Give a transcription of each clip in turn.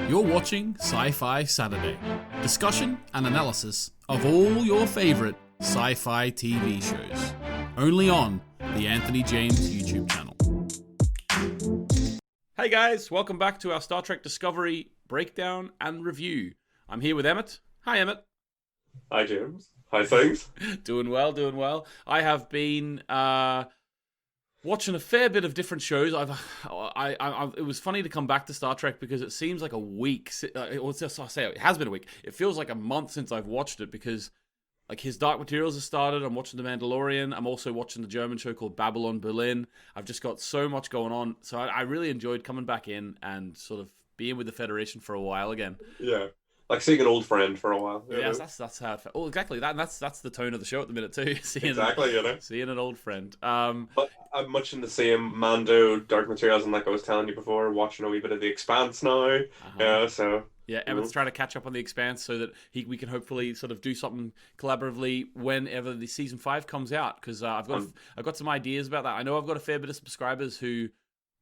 You're watching Sci-Fi Saturday. Discussion and analysis of all your favorite sci-fi TV shows. Only on the Anthony James YouTube channel. Hey guys, welcome back to our Star Trek Discovery breakdown and review. I'm here with Emmett. Hi Emmett. Hi James. Hi things. Doing well, doing well. I have been watching a fair bit of different shows. It was funny to come back to Star Trek because it seems like a week. It has been a week. It feels like a month since I've watched it because, like, his Dark Materials has started. I'm watching The Mandalorian. I'm also watching the German show called Babylon Berlin. I've just got so much going on. So I really enjoyed coming back in and sort of being with the Federation for a while again. Yeah. Like seeing an old friend for a while. Yes, that's how it felt. Oh, exactly. That's the tone of the show at the minute too. Seeing an old friend. But I'm much in the same Mando, Dark Materials, and like I was telling you before, watching a wee bit of The Expanse now. Yeah, Emmett's trying to catch up on The Expanse so that we can hopefully sort of do something collaboratively whenever the season 5 comes out. Because I've got some ideas about that. I know I've got a fair bit of subscribers who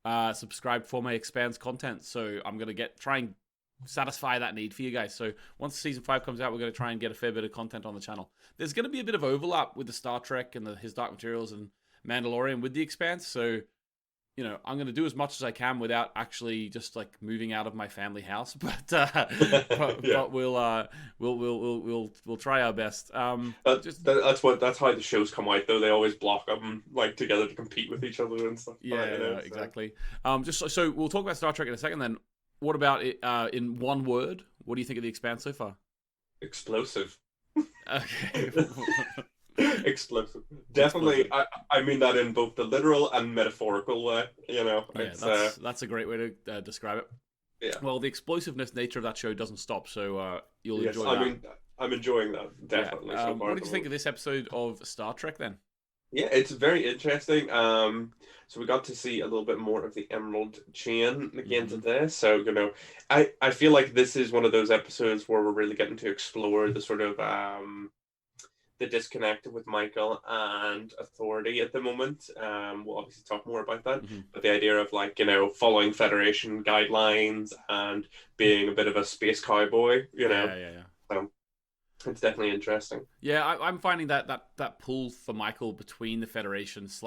subscribe for my Expanse content, so I'm gonna try and satisfy that need for you guys. So once season 5 comes out, we're going to try and get a fair bit of content on the channel. There's going to be a bit of overlap with the Star Trek and his Dark Materials and Mandalorian with The Expanse. So, you know, I'm going to do as much as I can without actually just like moving out of my family house. But we'll try our best. That's how the shows come out, though. They always block them like together to compete with each other and stuff. Exactly. So we'll talk about Star Trek in a second. Then what about it in one word? What do you think of The Expanse so far? Explosive. Okay. Explosive. Definitely. I mean that in both the literal and metaphorical way. You know, that's a great way to describe it. Yeah. Well, the explosiveness nature of that show doesn't stop, so you'll enjoy that. I mean, I'm enjoying that definitely. So far, what did you think of this episode of Star Trek then? Yeah, it's very interesting. So we got to see a little bit more of the Emerald Chain again today. So, you know, I feel like this is one of those episodes where we're really getting to explore the sort of the disconnect with Michael and Authority at the moment. We'll obviously talk more about that. But the idea of, like, you know, following Federation guidelines and being a bit of a space cowboy, you know. Yeah. So it's definitely interesting. Yeah, I'm finding that pull for Michael between the Federation /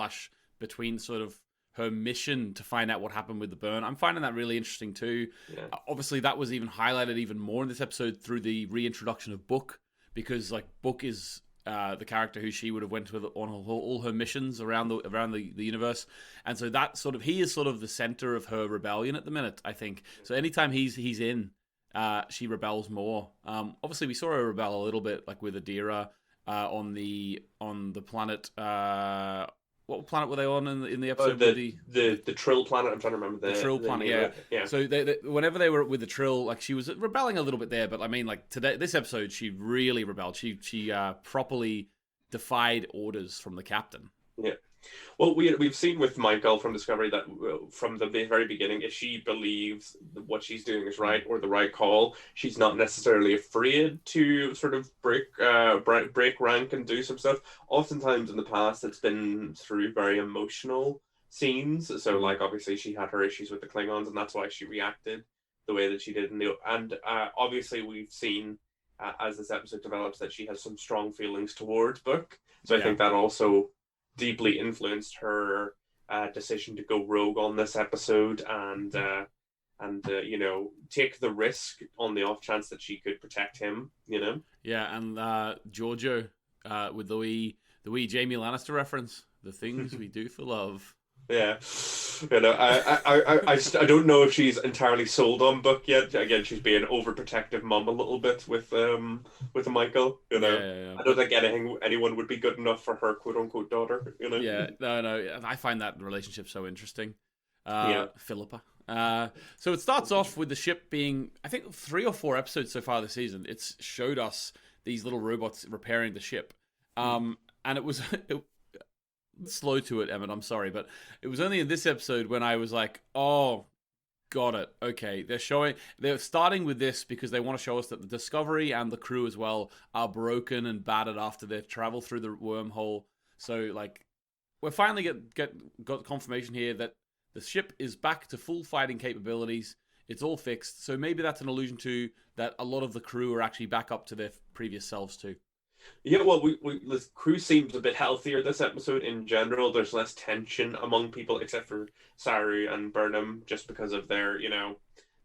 between sort of her mission to find out what happened with the burn. I'm finding that really interesting too. Yeah. Obviously, that was even highlighted even more in this episode through the reintroduction of Book, because like Book is the character who she would have went with on all her missions around the universe, and so that sort of he is sort of the center of her rebellion at the minute, I think. So anytime he's in, she rebels more. Obviously, we saw her rebel a little bit, like with Adira on the planet. What planet were they on in the episode? The Trill planet. I'm trying to remember the Trill planet. Yeah. So whenever they were with the Trill, like she was rebelling a little bit there, but I mean, like this episode, she really rebelled. She properly defied orders from the captain. Yeah. Well, we've seen with Michael from Discovery that from the very beginning, if she believes what she's doing is right or the right call, she's not necessarily afraid to sort of break rank and do some stuff. Oftentimes in the past, it's been through very emotional scenes. So, like, obviously she had her issues with the Klingons, and that's why she reacted the way that she did. And obviously we've seen as this episode develops that she has some strong feelings towards Book. So I think that also deeply influenced her decision to go rogue on this episode and you know, take the risk on the off chance that she could protect him, you know. Yeah, and Giorgio with the wee Jamie Lannister reference, the things we do for love. Yeah, you know, I don't know if she's entirely sold on Book yet. Again, she's being overprotective mum a little bit with Michael. You know, yeah. I don't think anyone would be good enough for her quote unquote daughter. You know. Yeah, no. I find that relationship so interesting. Philippa. So it starts off with the ship being, I think, 3 or 4 episodes so far this season. It's showed us these little robots repairing the ship, and it was. Slow to it, Emmett, I'm sorry, but it was only in this episode when I was like, oh, got it. Okay, they're starting with this because they want to show us that the Discovery and the crew as well are broken and battered after their travel through the wormhole. So, like, we're finally got confirmation here that the ship is back to full fighting capabilities. It's all fixed. So maybe that's an allusion to that a lot of the crew are actually back up to their previous selves too. Yeah, well, the crew seems a bit healthier this episode in general. There's less tension among people, except for SARU and Burnham, just because of their,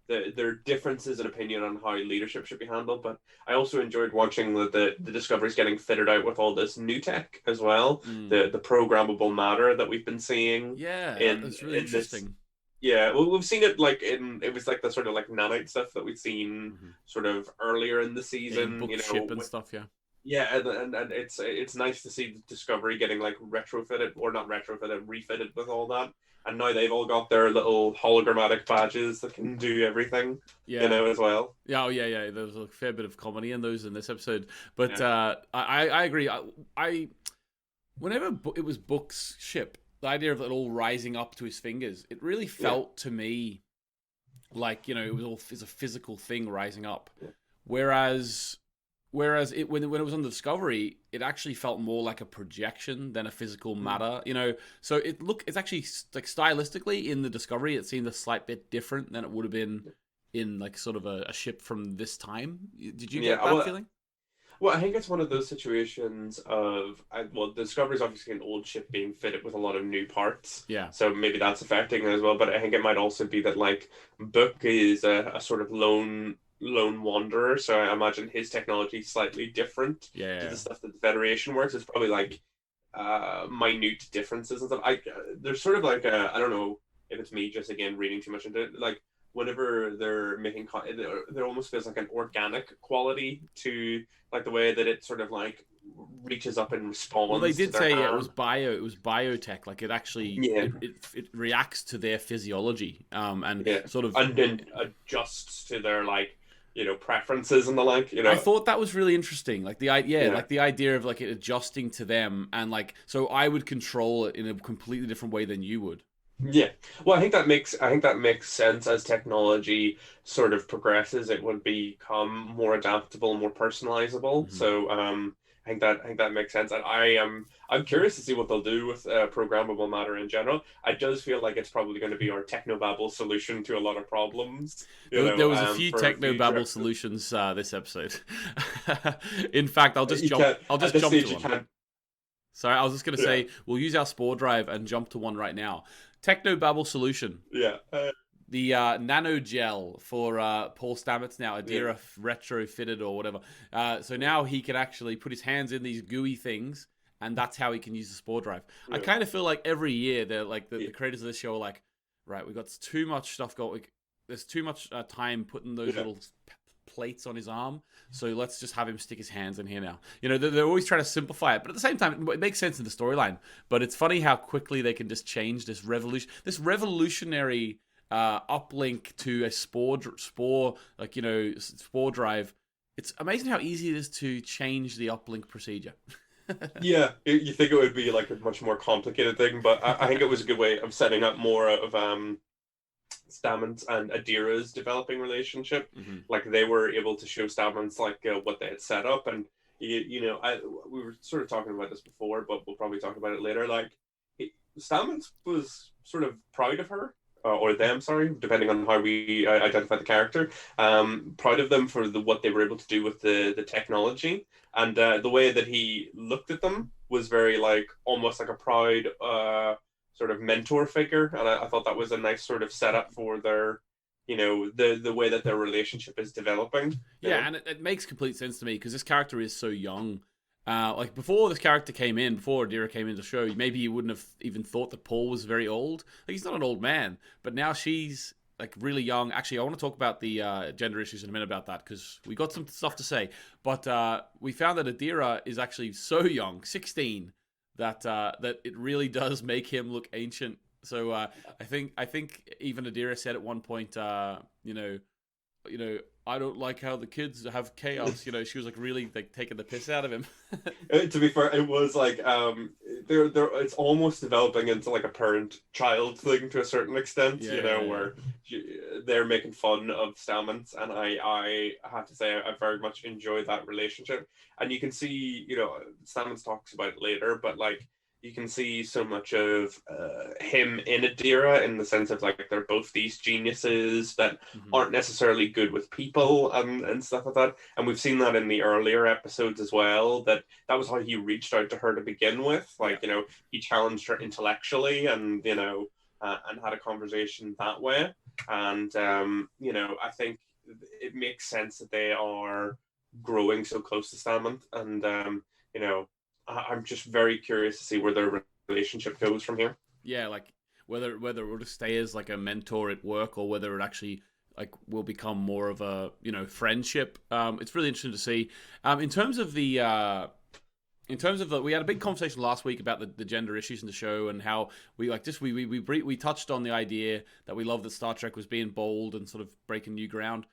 their differences in opinion on how leadership should be handled. But I also enjoyed watching the Discoveries getting fitted out with all this new tech as well. The programmable matter that we've been seeing. Yeah, that's really interesting. This, yeah, well, we've seen it it was like the sort of like nanite stuff that we'd seen sort of earlier in the season, ship and stuff, yeah. Yeah, and it's nice to see Discovery getting like retrofitted, or not retrofitted, refitted with all that. And now they've all got their little hologrammatic badges that can do everything, as well. Yeah, yeah. There's a fair bit of comedy in those in this episode. But I agree. I whenever it was Book's ship, the idea of it all rising up to his fingers, it really felt to me like, it's a physical thing rising up. Yeah. Whereas when it was on the Discovery, it actually felt more like a projection than a physical matter, So it's actually like stylistically in the Discovery, it seemed a slight bit different than it would have been in like sort of a ship from this time. Did you get that feeling? Well, I think it's one of those situations of, the Discovery is obviously an old ship being fitted with a lot of new parts. Yeah. So maybe that's affecting it as well. But I think it might also be that like Book is a sort of lone wanderer, so I imagine his technology is slightly different to the stuff that the Federation works. It's probably like minute differences and stuff. There's sort of like I don't know if it's me just again reading too much into it, like whenever they're making there almost feels like an organic quality to like the way that it sort of like reaches up and responds. Well, they did say it was biotech, like it actually it reacts to their physiology and sort of and then adjusts to their like preferences and the like. I thought that was really interesting, like the like the idea of like it adjusting to them, and like so I would control it in a completely different way than you would. Yeah, well, I think that makes sense. As technology sort of progresses, it would become more adaptable, more personalizable. So I think that makes sense, and I'm curious to see what they'll do with programmable matter in general. It does feel like it's probably going to be our Technobabble solution to a lot of problems. There was a few Technobabble solutions this episode. In fact, I'll just jump to one. Sorry, I was just going to say we'll use our spore drive and jump to one right now. Technobabble Solution. Yeah. The nano gel for Paul Stamets now, Adira retrofitted or whatever. So now he can actually put his hands in these gooey things, and that's how he can use the spore drive. I kind of feel like every year they're like the creators of this show are like, right, we've got too much stuff going. There's too much time putting those little plates on his arm, so let's just have him stick his hands in here now. They're always trying to simplify it, but at the same time it makes sense in the storyline. But it's funny how quickly they can just change this revolutionary uplink to a spore drive. It's amazing how easy it is to change the uplink procedure. Yeah, you think it would be like a much more complicated thing, but I think it was a good way of setting up more of Stamets and Adira's developing relationship. Like they were able to show Stamets like what they had set up, and we were sort of talking about this before, but we'll probably talk about it later. Like Stamets was sort of proud of her. Or them, sorry, depending on how we identify the character. Proud of them for what they were able to do with the technology, and the way that he looked at them was very like almost like a proud sort of mentor figure, and I thought that was a nice sort of setup for their, the way that their relationship is developing. Yeah, and it makes complete sense to me because this character is so young. Like before this character came in, before Adira came into the show, maybe you wouldn't have even thought that Paul was very old. Like he's not an old man, but now she's like really young. Actually, I want to talk about the gender issues in a minute about that because we got some stuff to say. But we found that Adira is actually so young, 16, that it really does make him look ancient. So I think even Adira said at one point, I don't like how the kids have chaos. She was like really like taking the piss out of him. To be fair, it was like it's almost developing into like a parent-child thing to a certain extent. Where they're making fun of Stamets, and I have to say I very much enjoy that relationship. And you can see, Stamets talks about it later, but like you can see so much of him in Adira, in the sense of like they're both these geniuses that aren't necessarily good with people and stuff like that. And we've seen that in the earlier episodes as well, that was how he reached out to her to begin with. Like, you know, he challenged her intellectually and, you know, and had a conversation that way. And, you know, I think it makes sense that they are growing so close to Stammen. And, you know, I'm just very curious to see where their relationship goes from here. Yeah, like whether it will just stay as like a mentor at work, or whether it actually like will become more of a, you know, friendship. It's really interesting to see. In terms of the we had a big conversation last week about the gender issues in the show, and how we like just we touched on the idea that we love that Star Trek was being bold and sort of breaking new ground.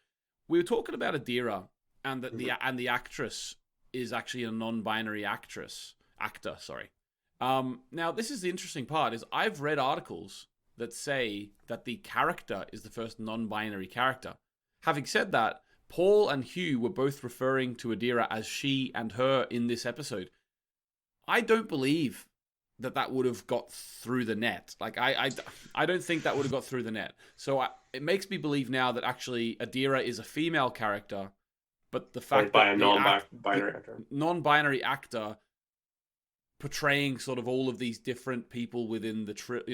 We were talking about Adira, and that the actress is actually a non-binary actor. Sorry. Now this is the interesting part: is I've read articles that say that the character is the first non-binary character. Having said that, Paul and Hugh were both referring to Adira as she and her in this episode. I don't believe that would have got through the net. Like I don't think that would have got through the net. So it makes me believe now that actually Adira is a female character. But the fact that non-binary actor portraying sort of all of these different people within the Trill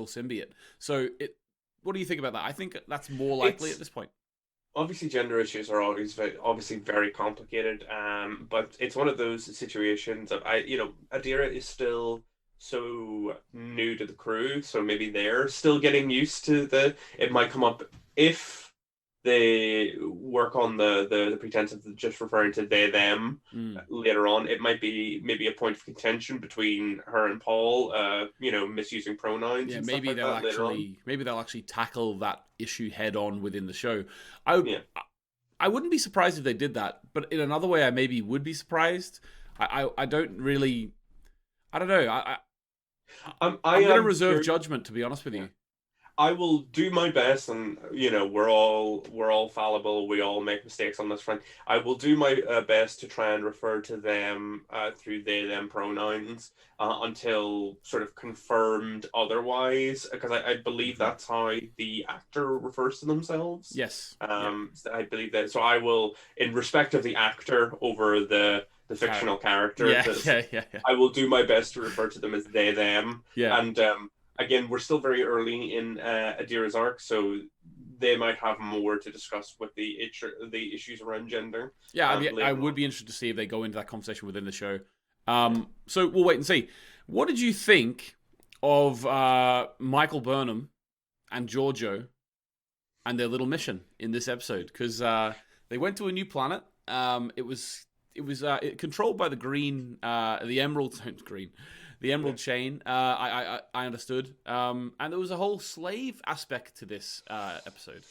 symbiote. So what do you think about that? I think that's more likely at this point. Obviously, gender issues are always very complicated. But it's one of those situations of Adira is still so new to the crew, so maybe they're still getting used to it might come up if they work on the pretense of just referring to they, them later on. It might be maybe a point of contention between her and Paul, misusing pronouns. Yeah, maybe they'll actually tackle that issue head on within the show. I wouldn't be surprised if they did that, but in another way, I maybe would be surprised. I don't know. I'm going to reserve judgment, to be honest with you. I will do my best, and we're all fallible. We all make mistakes on this front. I will do my best to try and refer to them through they them pronouns until sort of confirmed otherwise, because I believe that's how the actor refers to themselves. Yes. I believe that. So I will, in respect of the actor over the fictional character, I will do my best to refer to them as they them. Yeah. And again, we're still very early in Adira's arc, so they might have more to discuss with the issues around gender. Yeah, I would be interested to see if they go into that conversation within the show. So we'll wait and see. What did you think of Michael Burnham and Giorgio and their little mission in this episode? Because they went to a new planet. It was controlled by the green, the emerald green. The Emerald Chain, I understood. And there was a whole slave aspect to this episode.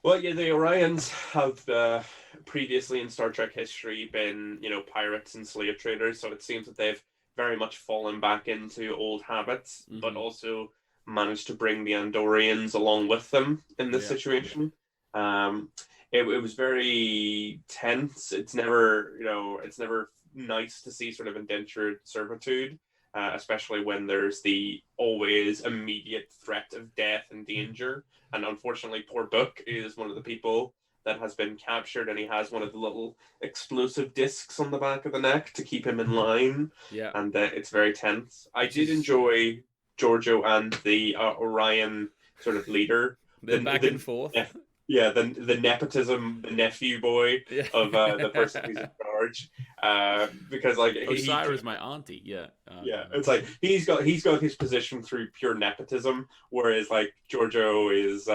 Well, yeah, the Orions have previously in Star Trek history been, pirates and slave traders, so it seems that they've very much fallen back into old habits, but also managed to bring the Andorians along with them in this situation. It was very tense. It's never nice to see sort of indentured servitude. Especially when there's the always immediate threat of death and danger. And unfortunately, poor Book is one of the people that has been captured, and he has one of the little explosive discs on the back of the neck to keep him in line. Yeah. And it's very tense. I did enjoy Giorgio and the Orion sort of leader. The back and forth. Yeah, the nepotism, the nephew boy of the person who's in charge, because like Osira's my auntie. It's like he's got his position through pure nepotism, whereas like Giorgio is,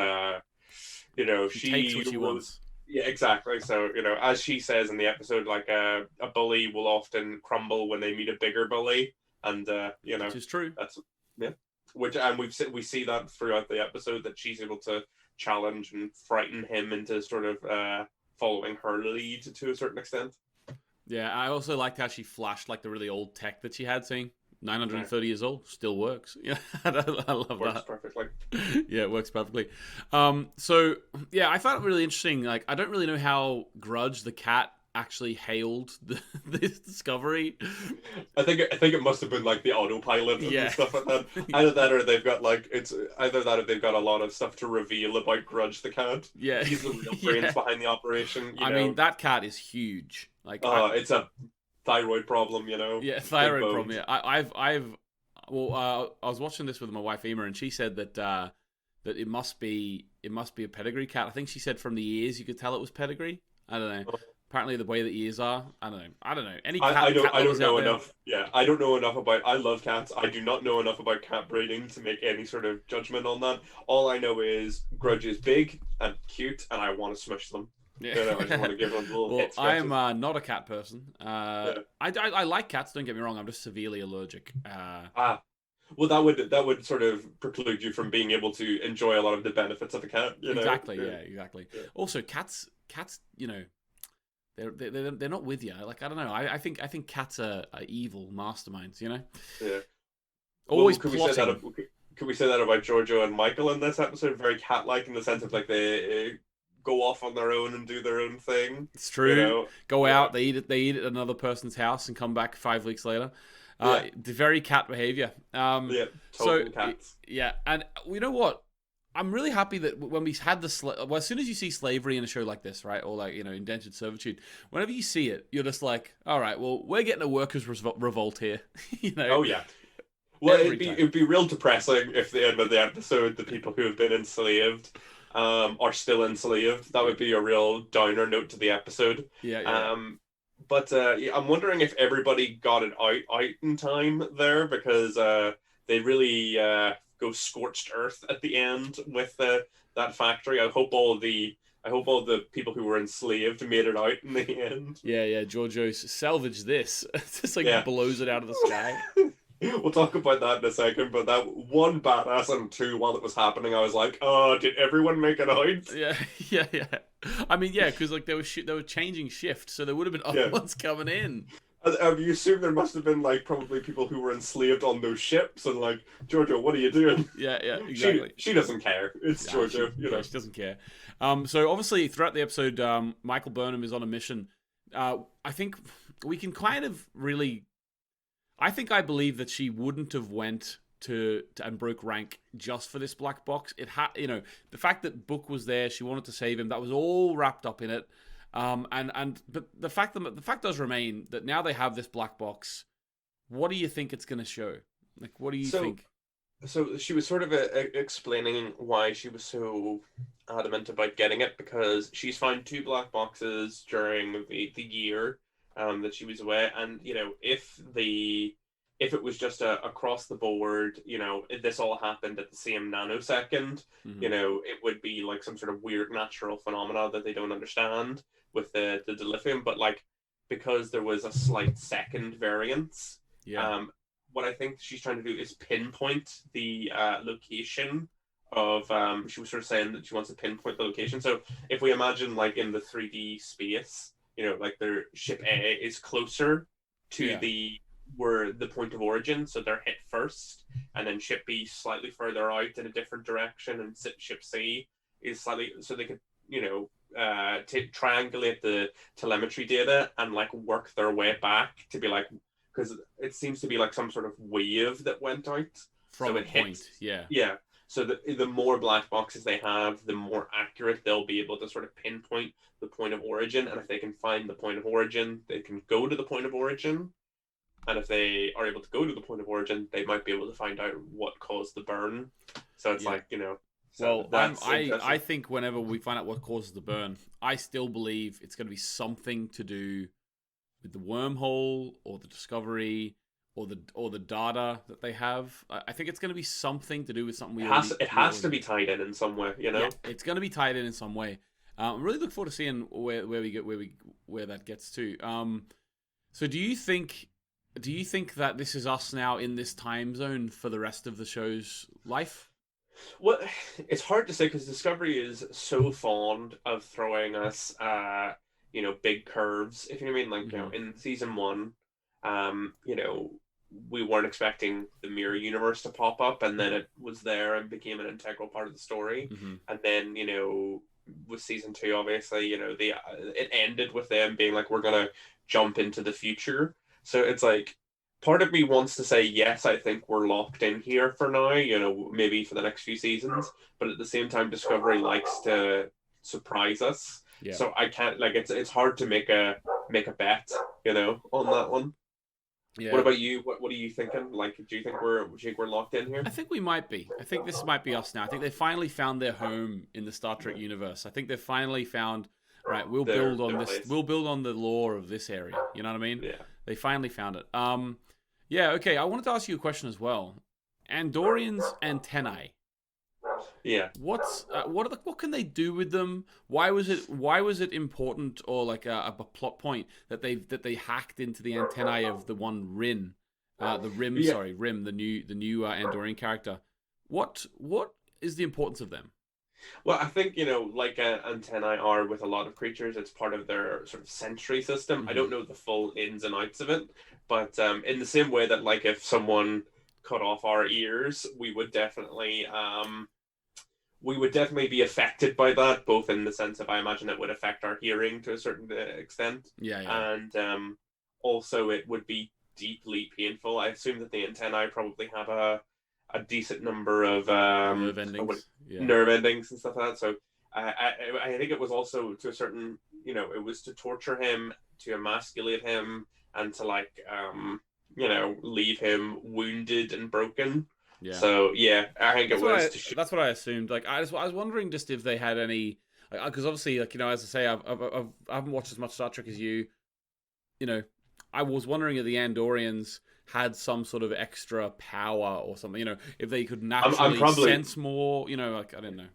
she takes what she wants. Yeah, exactly. So as she says in the episode, like a bully will often crumble when they meet a bigger bully, and which is true. That's we see that throughout the episode, that she's able to challenge and frighten him into sort of following her lead to a certain extent. Yeah, I also liked how she flashed like the really old tech that she had, saying 930 years old, still works. Yeah, I love works that. Perfectly. Yeah, it works perfectly. So yeah, I found it really interesting. Like, I don't really know how Grudge the cat actually hailed this discovery. I think it must have been like the autopilot and stuff like that. Either that, or they've got like it's either that, or they've got a lot of stuff to reveal about Grudge the cat. Yeah, He's the real brains behind the operation. I mean, that cat is huge. Like, it's a thyroid problem, Yeah, thyroid problem. Yeah, I was watching this with my wife Ema, and she said that that it must be a pedigree cat. I think she said from the ears you could tell it was pedigree. I don't know. Apparently, the way the ears are, I don't know. Any cat, I don't know enough. There? Yeah, I don't know enough about. I love cats. I do not know enough about cat breeding to make any sort of judgment on that. All I know is Grudge is big and cute, and I want to smush them. Yeah. I just want to give them a little hit scratches. I'm not a cat person. I like cats. Don't get me wrong. I'm just severely allergic. Well, that would sort of preclude you from being able to enjoy a lot of the benefits of a cat. You know? Exactly. Yeah. Exactly. Yeah. Also, cats. You know. They're not with you. Like, I don't know. I think cats are evil masterminds. You know. Yeah. Always plotting. Could we say that about Giorgio and Michael in this episode? Very cat-like in the sense of like they go off on their own and do their own thing. It's true. You know? Go out. They eat at another person's house and come back 5 weeks later. Very cat behavior. Total cats. Yeah, and you know what? I'm really happy that when we had as soon as you see slavery in a show like this, right, or like, you know, indentured servitude, whenever you see it, you're just like, all right, well, we're getting a workers' revolt here, you know? Oh yeah. Well, it'd be real depressing if the end of the episode, the people who have been enslaved, are still enslaved. That would be a real downer note to the episode. Yeah. But I'm wondering if everybody got it out in time there, because they really go scorched earth at the end with that factory. I hope all the people who were enslaved made it out in the end. Yeah. Giorgio salvaged this. Just blows it out of the sky. We'll talk about that in a second, but that one badass and two while it was happening, I was like, oh, did everyone make it out? Yeah. I mean, yeah, because like they were changing shifts, so there would have been other ones coming in. You assume there must have been like probably people who were enslaved on those ships, and like, Giorgio, what are you doing? Yeah, exactly. She doesn't care. It's Giorgio, you know. She doesn't care. So obviously throughout the episode, Michael Burnham is on a mission. I think we can kind of really. I believe that she wouldn't have went to and broke rank just for this black box. It had, you know, the fact that Book was there, she wanted to save him. That was all wrapped up in it. But the fact does remain that now they have this black box. What do you think it's going to show? Like, what do you think? So she was sort of explaining why she was so adamant about getting it, because she's found 2 black boxes during the year that she was away, and you know, if it was just across the board, you know, if this all happened at the same nanosecond, you know, it would be like some sort of weird natural phenomena that they don't understand with the dilithium. But like, because there was a slight second variance, what I think she's trying to do is pinpoint the location of she was sort of saying that she wants to pinpoint the location. So if we imagine like in the 3D space, you know, like their ship A is closer to the point of origin, so they're hit first, and then ship B slightly further out in a different direction, and ship C is slightly, so they could, you know, triangulate the telemetry data and like work their way back to be like, because it seems to be like some sort of wave that went out from a point. Yeah. So the more black boxes they have, the more accurate they'll be able to sort of pinpoint the point of origin. And if they can find the point of origin, they can go to the point of origin. And if they are able to go to the point of origin, they might be able to find out what caused the burn. So it's like, you know. So I think whenever we find out what causes the burn, I still believe it's going to be something to do with the wormhole or the discovery or the data that they have. I think it's going to be something to do with something. It has to be tied in some way, you know. Yeah, it's going to be tied in some way. I'm really looking forward to seeing where that gets to. So do you think that this is us now in this time zone for the rest of the show's life? Well, it's hard to say because Discovery is so fond of throwing us, you know, big curves. If you know what I mean, like, you know, in season 1, you know, we weren't expecting the mirror universe to pop up, and then it was there and became an integral part of the story. And then, you know, with season 2, obviously, it ended with them being like, we're gonna jump into the future. So it's like, part of me wants to say yes, I think we're locked in here for now, maybe for the next few seasons. But at the same time, Discovery likes to surprise us. Yeah. So I can't, like, it's hard to make a bet, on that one. Yeah. What about you? What are you thinking? Like, do you think we're locked in here? I think we might be. I think this might be us now. I think they finally found their home in the Star Trek universe. I think they finally found, right, we'll build on this. Place. We'll build on the lore of this area. You know what I mean? Yeah. They finally found it. Yeah, okay. I wanted to ask you a question as well. Andorians antennae. Yeah. What can they do with them? Why was it important, or like a plot point that they hacked into the antennae of the one Rin, Rim, the new Andorian character. What is the importance of them? Well, I think, like antennae are with a lot of creatures, it's part of their sort of sensory system. I don't know the full ins and outs of it, but in the same way that, like, if someone cut off our ears, we would definitely be affected by that, both in the sense of, I imagine it would affect our hearing to a certain extent. Yeah. And also it would be deeply painful. I assume that the antennae probably have a decent number of nerve endings. Nerve endings and stuff like that. So I think it was also to a certain, it was to torture him, to emasculate him, and to, like, leave him wounded and broken. Yeah. So yeah, I think that's what I assumed. Like, I was wondering just if they had any, because obviously, like, as I say, I haven't watched as much Star Trek as you. I was wondering if the Andorians had some sort of extra power or something. If they could naturally sense more. Like, I don't know.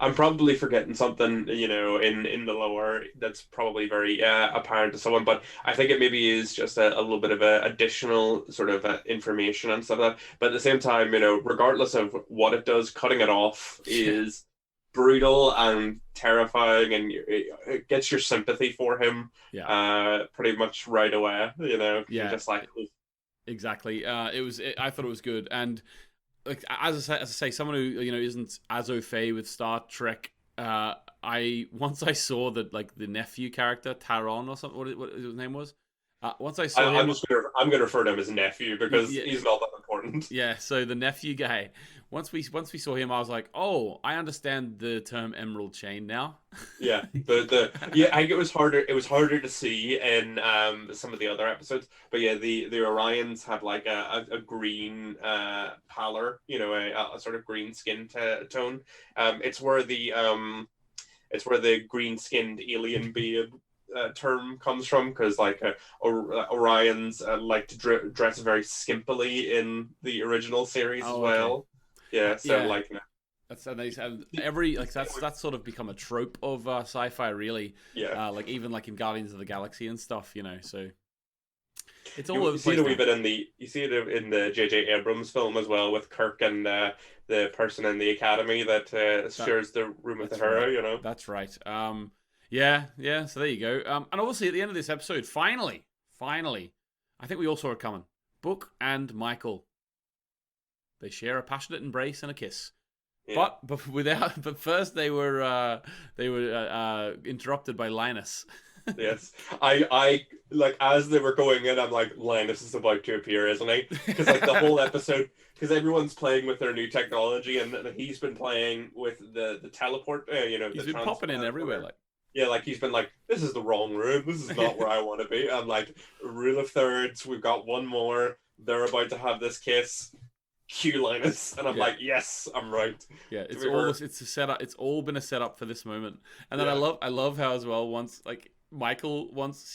I'm probably forgetting something, in the lore that's probably very apparent to someone, but I think it maybe is just a little bit of additional sort of information and stuff like that. But at the same time, regardless of what it does, cutting it off is brutal and terrifying, and it gets your sympathy for him pretty much right away. You're just like, oof. Exactly. I thought it was good, and like, as I say, someone who isn't as au fait with Star Trek, once I saw that, like, the nephew character Taron or something, what his name was. Once I saw him, I'm gonna refer to him as nephew because he's not that important. Yeah, so the nephew guy. Once we saw him, I was like, oh, I understand the term emerald chain now. Yeah, I think it was harder. It was harder to see in some of the other episodes, but yeah, the Orions have like a green pallor, a sort of green skin tone. It's where the green skinned alien babe term comes from, because like Orions like to dress very skimpily in the original series as well. Okay. Yeah, so like. That's that's sort of become a trope of sci-fi, really. Yeah. Like, even like in Guardians of the Galaxy and stuff, So it's all you over the see place. It a wee bit you see it in the J.J. Abrams film as well, with Kirk and the person in the academy that shares the room with the hero. Right. That's right. Yeah. So there you go. And obviously at the end of this episode, finally, I think we all saw it coming. Book and Michael, they share a passionate embrace and a kiss. Yeah. But first they were interrupted by Linus. Yes, I like, as they were going in, I'm like, Linus is about to appear, isn't he? Because like the whole episode, because everyone's playing with their new technology, and he's been playing with the teleport. He's been popping in everywhere, like. Yeah, like, he's been like, this is the wrong room. This is not where I want to be. I'm like, rule of thirds. We've got one more. They're about to have this kiss. Cue Linus, and I'm like, yes, I'm right. Yeah, it's a setup. It's all been a setup for this moment. And then I love how as well, once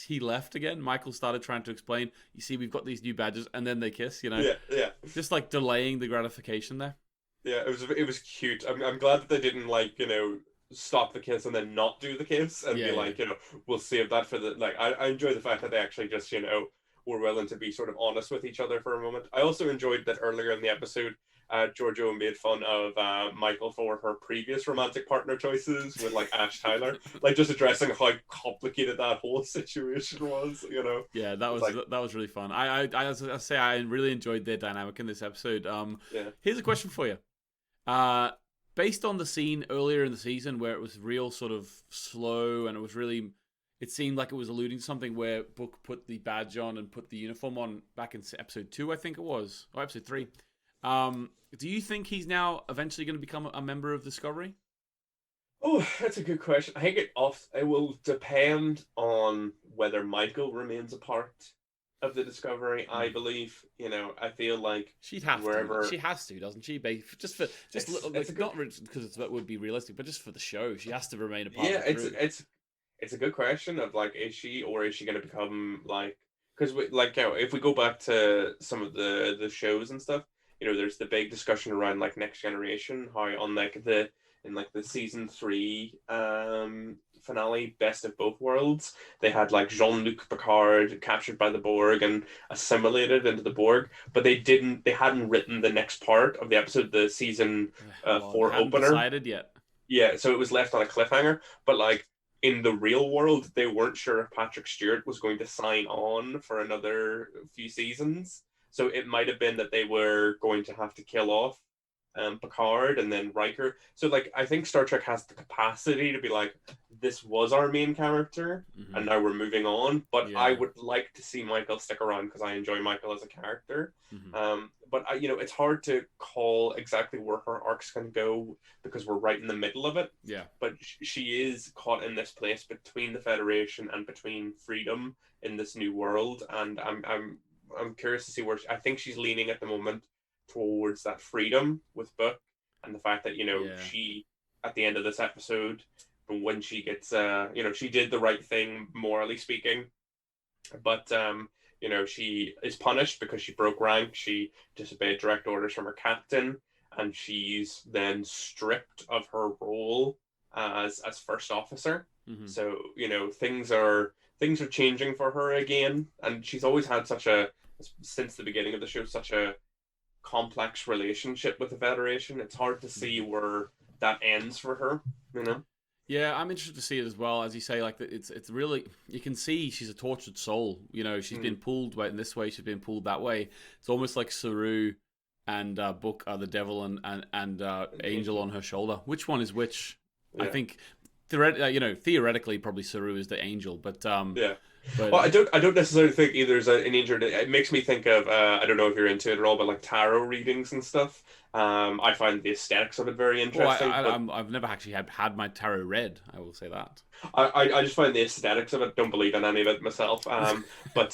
he left again, Michael started trying to explain, you see, we've got these new badges, and then they kiss. Yeah. Just like delaying the gratification there. Yeah, it was cute. I'm glad that they didn't, like, stop the kiss and then not do the kiss and be like, we'll save that for the, like. I enjoy the fact that they actually just were willing to be sort of honest with each other for a moment. I also enjoyed that earlier in the episode, Giorgio made fun of Michael for her previous romantic partner choices with, like, Ash Tyler, like, just addressing how complicated that whole situation was. Yeah, that was really fun. As I say, I really enjoyed their dynamic in this episode. Here's a question for you. based on the scene earlier in the season where it was real sort of slow and it was really, it seemed like it was alluding to something where Book put the badge on and put the uniform on back in episode 2, I think it was, or episode 3. Do you think he's now eventually going to become a member of Discovery? Oh, that's a good question. I think it will depend on whether Michael remains a part of the Discovery. I believe, I feel like she'd have wherever to. She has to, doesn't she? Just for not because that would be realistic, but just for the show, she has to remain a part. Yeah, of the crew. It's a good question of like, is she going to become like? Because if we go back to some of the shows and stuff, there's the big discussion around like Next Generation, how on the season 3 finale, Best of Both Worlds, they had like Jean-Luc Picard captured by the Borg and assimilated into the Borg, but they hadn't written the next part of the episode, the season 4 opener. Decided yet. Yeah, so it was left on a cliffhanger, but like in the real world, they weren't sure if Patrick Stewart was going to sign on for another few seasons. So it might have been that they were going to have to kill off Picard and then Riker. So like, I think Star Trek has the capacity to be like, this was our main character, and now we're moving on. But I would like to see Michael stick around because I enjoy Michael as a character. But it's hard to call exactly where her arc's can go because we're right in the middle of it. Yeah. But she is caught in this place between the Federation and between freedom in this new world, and I'm curious to see where I think she's leaning at the moment towards that freedom with Book, and the fact that she at the end of this episode, when she gets she did the right thing morally speaking, but she is punished because she broke rank, she disobeyed direct orders from her captain, and she's then stripped of her role as first officer. So things are changing for her again, and she's always had since the beginning of the show, such a complex relationship with the Federation. It's hard to see where that ends for her, Yeah, I'm interested to see it as well. As you say, like it's really, you can see she's a tortured soul. She's been pulled in this way, she's been pulled that way. It's almost like SARU and Book are the devil and Angel on her shoulder. Which one is which? Yeah. I think theoretically, probably SARU is the angel, but yeah. Well, I don't necessarily think either is an angel. It makes me think of I don't know if you're into it at all, but like tarot readings and stuff. I find the aesthetics of it very interesting. I've never actually had my tarot read. I will say that. I just find the aesthetics of it. Don't believe in any of it myself. But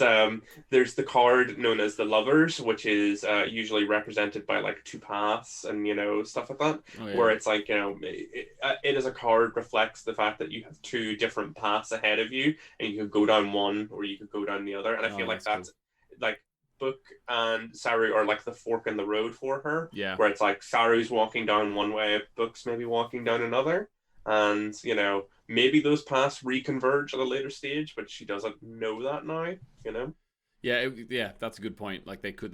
there's the card known as the Lovers, which is usually represented by like 2 paths and stuff like that. Oh, yeah. Where it's like it as a card reflects the fact that you have 2 different paths ahead of you, and you could go down one or you could go down the other. And I feel like that's cool. Like Book and SARU are like the fork in the road for her. Yeah. Where it's like SARU's walking down one way, Book's maybe walking down another. And, maybe those paths reconverge at a later stage, but she doesn't know that now, Yeah, that's a good point. Like they could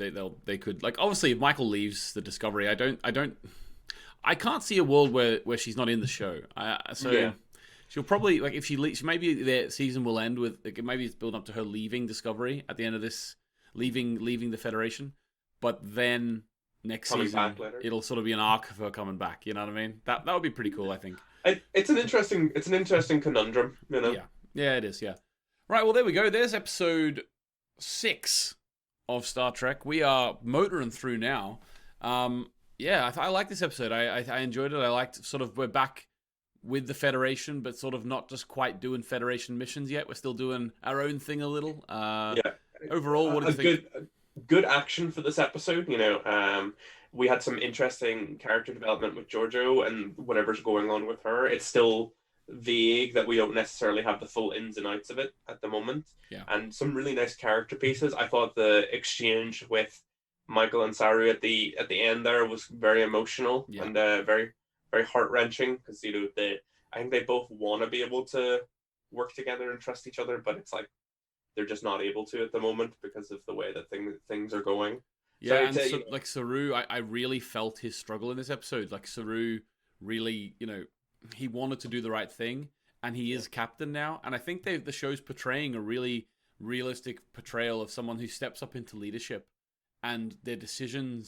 like, obviously if Michael leaves the Discovery, I can't see a world where she's not in the show. She'll probably, like, if she leaves, maybe the season will end with, like, maybe it's built up to her leaving Discovery at the end of this, leaving the Federation, but then next season it'll sort of be an arc of her coming back. You know what I mean? That would be pretty cool, I think. It's an interesting conundrum, Yeah, it is. Yeah. Right. Well, there we go. There's episode 6 of Star Trek. We are motoring through now. I like this episode. I enjoyed it. I liked we're back with the Federation, but sort of not just quite doing Federation missions yet. We're still doing our own thing a little. Overall, what do you think? Good action for this episode. We had some interesting character development with Giorgio and whatever's going on with her. It's still vague that we don't necessarily have the full ins and outs of it at the moment. Yeah. And some really nice character pieces. I thought the exchange with Michael and SARU at the end there was very emotional and very, very heart-wrenching because I think they both want to be able to work together and trust each other, but it's like they're just not able to at the moment because of the way that things are going. Yeah, like SARU, I really felt his struggle in this episode. Like SARU really, he wanted to do the right thing, and he is captain now. And I think the show's portraying a really realistic portrayal of someone who steps up into leadership, and their decision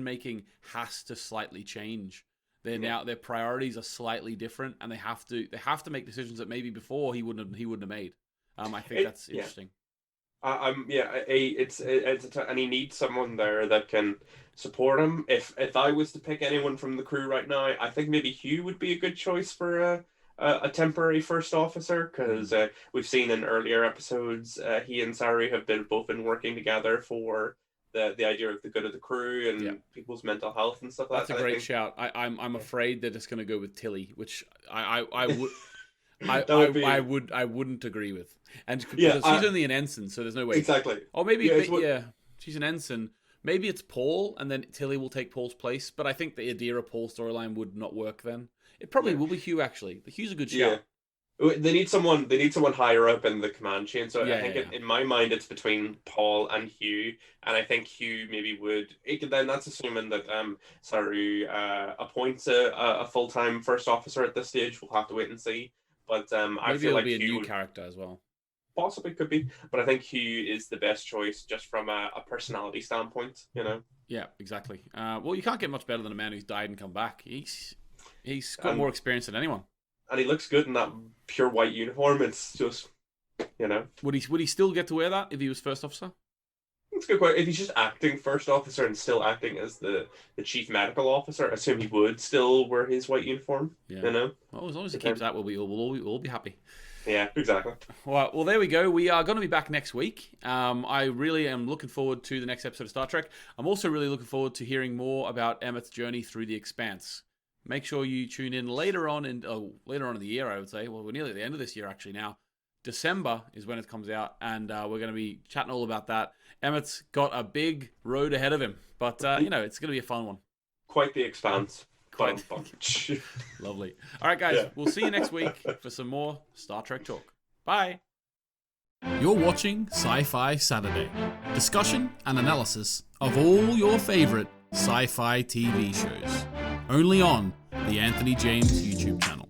making has to slightly change. their priorities are slightly different, and they have to make decisions that maybe before he wouldn't have made. I think that's interesting. And he needs someone there that can support him. If I was to pick anyone from the crew right now, I think maybe Hugh would be a good choice for a temporary first officer, because we've seen in earlier episodes he and SARU have both been working together for the idea of the good of the crew and people's mental health and stuff like that. That's a great shout. I'm afraid they're just going to go with Tilly, which I would. I wouldn't agree with, and because she's only an ensign, so there's no way. Exactly. Or maybe she's an ensign. Maybe it's Paul, and then Tilly will take Paul's place. But I think the Adira Paul storyline would not work then. It probably will be Hugh, actually. Hugh's a good shout. They need someone higher up in the command chain. So I think in my mind it's between Paul and Hugh, and I think Hugh maybe would. Then that's assuming that SARU appoints a full-time first officer at this stage. We'll have to wait and see. But I feel like be a Hugh new character as well. Possibly could be, but I think Hugh is the best choice just from a personality standpoint. Yeah, exactly. Well, you can't get much better than a man who's died and come back. He's got more experience than anyone. And he looks good in that pure white uniform. It's just, Would he still get to wear that if he was first officer? That's a good question. If he's just acting first officer and still acting as the chief medical officer, I assume he would still wear his white uniform. Yeah. Well, as long as he keeps that, we'll all be happy. Yeah, exactly. Well, there we go. We are going to be back next week. I really am looking forward to the next episode of Star Trek. I'm also really looking forward to hearing more about Emmett's journey through the Expanse. Make sure you tune in later on in the year, I would say. Well, we're nearly at the end of this year, actually, now. December is when it comes out, and we're going to be chatting all about that. Emmett's got a big road ahead of him, but, it's going to be a fun one. Quite the Expanse. Quite fun. Lovely. All right, guys, we'll see you next week for some more Star Trek talk. Bye. You're watching Sci-Fi Saturday. Discussion and analysis of all your favorite sci-fi TV shows. Only on the Anthony James YouTube channel.